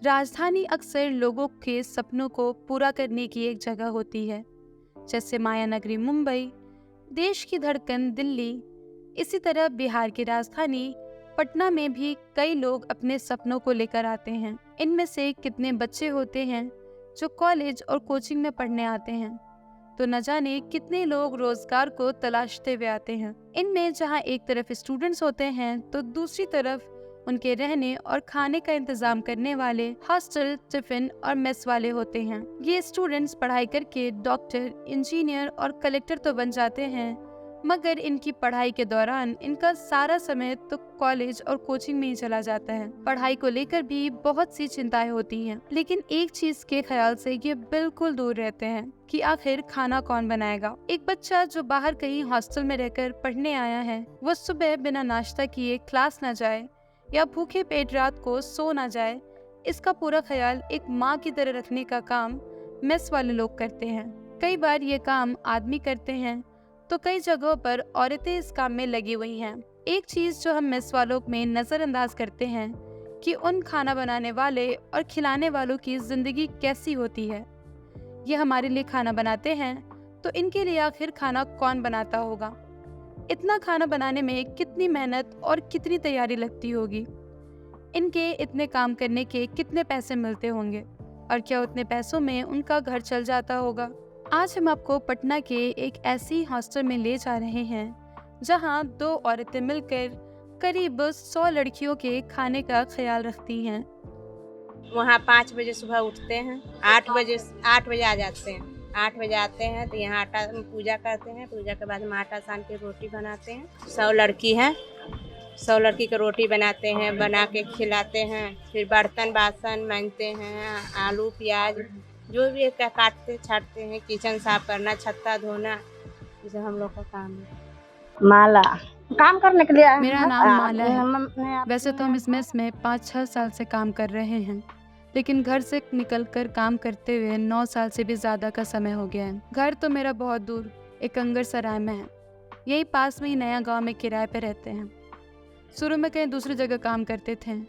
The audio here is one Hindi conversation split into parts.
राजधानी अक्सर लोगों के सपनों को पूरा करने की एक जगह होती है, जैसे माया नगरी मुंबई, देश की धड़कन दिल्ली। इसी तरह बिहार की राजधानी पटना में भी कई लोग अपने सपनों को लेकर आते हैं। इनमें से कितने बच्चे होते हैं जो कॉलेज और कोचिंग में पढ़ने आते हैं, तो न जाने कितने लोग रोजगार को तलाशते हुए आते हैं। इनमें जहां एक तरफ स्टूडेंट्स होते हैं तो दूसरी तरफ उनके रहने और खाने का इंतजाम करने वाले हॉस्टल, टिफिन और मेस वाले होते हैं। ये स्टूडेंट्स पढ़ाई करके डॉक्टर, इंजीनियर और कलेक्टर तो बन जाते हैं, मगर इनकी पढ़ाई के दौरान इनका सारा समय तो कॉलेज और कोचिंग में ही चला जाता है। पढ़ाई को लेकर भी बहुत सी चिंताएं होती हैं, लेकिन एक चीज के ख्याल से ये बिल्कुल दूर रहते हैं कि आखिर खाना कौन बनाएगा। एक बच्चा जो बाहर कहीं हॉस्टल में रहकर पढ़ने आया है, वो सुबह बिना नाश्ता किए क्लास न जाए या भूखे पेट रात को सो ना जाए, इसका पूरा ख्याल एक माँ की तरह रखने का काम मेस वाले लोग करते हैं। कई बार ये काम आदमी करते हैं तो कई जगहों पर औरतें इस काम में लगी हुई हैं। एक चीज जो हम मेस वालों में नजरअंदाज करते हैं कि उन खाना बनाने वाले और खिलाने वालों की जिंदगी कैसी होती है। ये हमारे लिए खाना बनाते हैं तो इनके लिए आखिर खाना कौन बनाता होगा। इतना खाना बनाने में कितनी मेहनत और कितनी तैयारी लगती होगी। इनके इतने काम करने के कितने पैसे मिलते होंगे और क्या उतने पैसों में उनका घर चल जाता होगा। आज हम आपको पटना के एक ऐसी हॉस्टल में ले जा रहे हैं जहां 2 औरतें मिलकर करीब 100 लड़कियों के खाने का ख्याल रखती हैं। वहाँ 5 बजे सुबह उठते हैं, 8 बजे आ जाते हैं। 8 बजे आते हैं तो यहाँ आटा पूजा करते हैं। पूजा के बाद हम आटा सान के रोटी बनाते हैं। 100 लड़की हैं, 100 लड़की की रोटी बनाते हैं, बना के खिलाते हैं। फिर बर्तन बासन मांजते हैं, आलू प्याज जो भी है काटते छाटते हैं, किचन साफ करना, छत्ता धोना, ये हम लोग का काम है। माला काम करने के लिए मेरा नाम माला है। वैसे तो हम इस मेस में 5-6 साल से काम कर रहे हैं, लेकिन घर से निकलकर काम करते हुए 9 साल से भी ज़्यादा का समय हो गया है। घर तो मेरा बहुत दूर एक अंगर सराय में है। यही पास में ही नया गांव में किराए पे रहते हैं। शुरू में कहीं दूसरी जगह काम करते थे,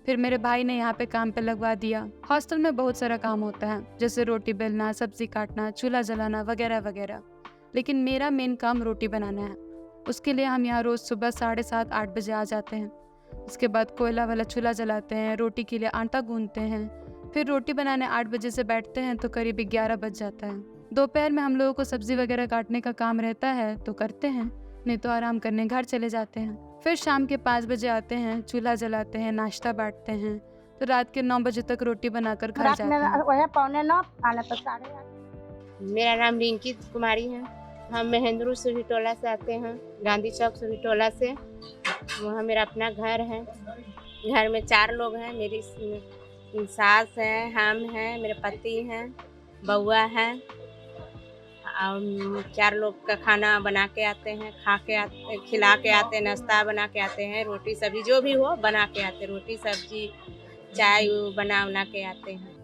फिर मेरे भाई ने यहाँ पे काम पे लगवा दिया। हॉस्टल में बहुत सारा काम होता है, जैसे रोटी बेलना, सब्जी काटना, चूल्हा जलाना वगैरह वगैरह, लेकिन मेरा मेन काम रोटी बनाना है। उसके लिए हम यहाँ रोज़ सुबह 7:30-8 बजे आ जाते हैं। उसके बाद कोयला वाला चूल्हा जलाते हैं, रोटी के लिए आटा गूंथते हैं, फिर रोटी बनाने 8 बजे से बैठते हैं तो करीब 11 बज जाता है। दोपहर में हम लोगों को सब्जी वगैरह काटने का काम रहता है तो करते हैं, नहीं तो आराम करने घर चले जाते हैं। फिर शाम के 5 बजे आते हैं, चूल्हा जलाते हैं, नाश्ता बांटते हैं, तो रात के 9 बजे तक रोटी बनाकर घर जाते हैं। वही 9:15 आने तक 8:30। मेरा नाम रिंकी कुमारी है। हम महेंद्रू सुहीटोला से आते हैं, गांधी चौक सुहीटोला से। वहाँ मेरा अपना घर है। घर में 4 लोग हैं, मेरी सास है, हम हैं, मेरे पति हैं, बउआ है। 4 लोग का खाना बना के आते हैं, खा के आते, खिला के आते हैं, नाश्ता बना के आते हैं, रोटी सब्जी जो भी हो बना के आते हैं, रोटी सब्जी चाय बना के आते हैं।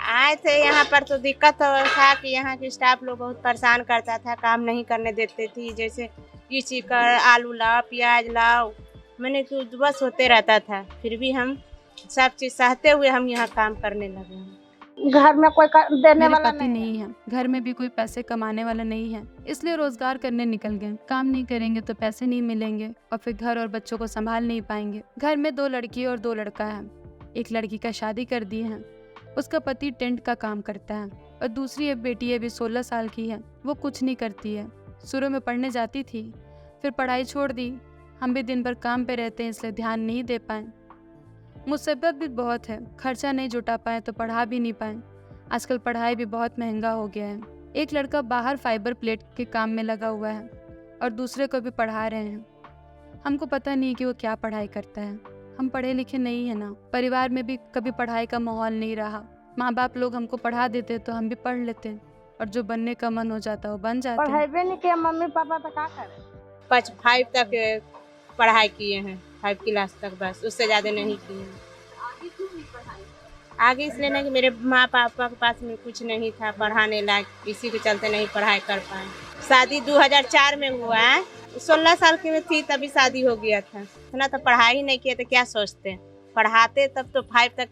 आए थे यहाँ पर तो दिक्कत था कि यहाँ के स्टाफ लोग बहुत परेशान करता था, काम नहीं करने देते थी। जैसे किसी का आलू लाओ, प्याज लाओ, मैंने तो बस होते रहता था। फिर भी हम सब चीज़ सहते हुए हम यहाँ काम करने लगे हैं। घर में कोई देने वाला नहीं है, घर में भी कोई पैसे कमाने वाला नहीं है, इसलिए रोजगार करने निकल गए। काम नहीं करेंगे तो पैसे नहीं मिलेंगे और फिर घर और बच्चों को संभाल नहीं पाएंगे। घर में 2 लड़की और 2 लड़का है। एक लड़की का शादी कर दी है, उसका पति टेंट का काम करता है, और दूसरी एक बेटी अभी 16 साल की है। वो कुछ नहीं करती है। शुरू में पढ़ने जाती थी, फिर पढ़ाई छोड़ दी। हम भी दिन भर काम पे रहते हैं, इसलिए ध्यान नहीं दे पाए। मुसीबत भी बहुत है, खर्चा नहीं जुटा पाए तो पढ़ा भी नहीं पाए। आजकल पढ़ाई भी बहुत महंगा हो गया है। एक लड़का बाहर फाइबर प्लेट के काम में लगा हुआ है और दूसरे को भी पढ़ा रहे हैं। हमको पता नहीं कि वो क्या पढ़ाई करता है। हम पढ़े लिखे नहीं है ना, परिवार में भी कभी पढ़ाई का माहौल नहीं रहा। माँ बाप लोग हमको पढ़ा देते तो हम भी पढ़ लेते, और जो बनने का मन हो जाता वो बन जाते। पढ़ाई नहीं किया मम्मी पापा तो क्या करे। 5 तक पढ़ाई किए हैं, 5 क्लास तक, बस उससे ज़्यादा नहीं किए हैं। आगे इसलिए नहीं कि मेरे माँ पापा के पास में कुछ नहीं था पढ़ाने लायक, इसी के चलते नहीं पढ़ाई कर पाए। शादी 2004 में हुआ है, 16 साल की में थी तभी शादी हो गया था। इतना तो पढ़ाई ही नहीं किया तो क्या सोचते हैं। पढ़ाते तब तो 5 तक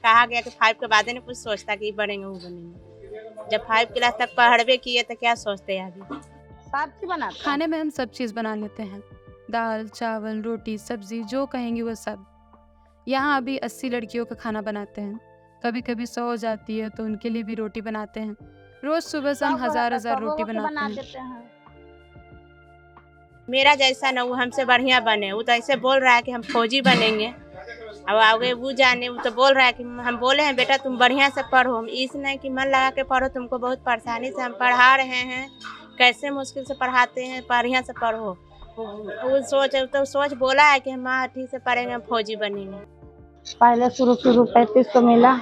कहा गया कि 5 के बाद नहीं कुछ सोचता कि ये बनेंगे वो बनेंगे। जब 5 क्लास तक पढ़वे किए तो क्या सोचते हैं आगे। सब्जी बनाते हैं। खाने में हम सब चीज़ बना लेते हैं, दाल चावल रोटी सब्जी जो कहेंगी वो सब। यहाँ अभी 80 लड़कियों का खाना बनाते हैं, कभी कभी 100 हो जाती है तो उनके लिए भी रोटी बनाते हैं। रोज सुबह से हम सब हजार रहता है, हजार सब रोटी लोगों के बनाते बना हैं। देते हैं। मेरा जैसा ना वो हमसे बढ़िया बने। वो तो ऐसे बोल रहा है कि हम फौजी बनेंगे। अब आगे वो जाने, वो तो बोल रहा है कि हम बोले हैं बेटा तुम बढ़िया से पढ़ो, हम इस नहीं कि मन लगा के पढ़ो, तुमको बहुत परेशानी से हम पढ़ा रहे हैं, कैसे मुश्किल से पढ़ाते हैं, बढ़िया से पढ़ो। वो सोच बोला है कि हम हाँ ठीक से पढ़ेंगे, हम फौजी बनेंगे। पहले शुरू 3500 मिला,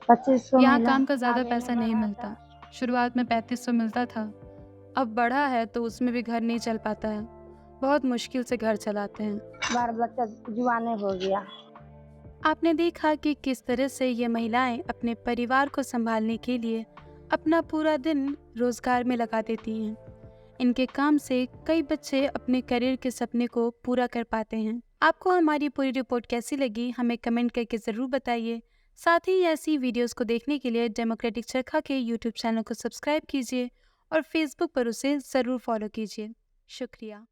2500 यहाँ मिला। काम का ज़्यादा आगे पैसा नहीं मिलता। शुरुआत में 3500 मिलता था, अब बढ़ा है तो उसमें भी घर नहीं चल पाता है। बहुत मुश्किल से घर चलाते हैं। बार बच्चा जुआने हो गया। आपने देखा कि किस तरह से ये महिलाएं अपने परिवार को संभालने के लिए अपना पूरा दिन रोजगार में लगा देती हैं। इनके काम से कई बच्चे अपने करियर के सपने को पूरा कर पाते हैं। आपको हमारी पूरी रिपोर्ट कैसी लगी हमें कमेंट करके ज़रूर बताइए। साथ ही ऐसी वीडियोस को देखने के लिए डेमोक्रेटिक चरखा के यूट्यूब चैनल को सब्सक्राइब कीजिए और फेसबुक पर उसे ज़रूर फॉलो कीजिए। शुक्रिया।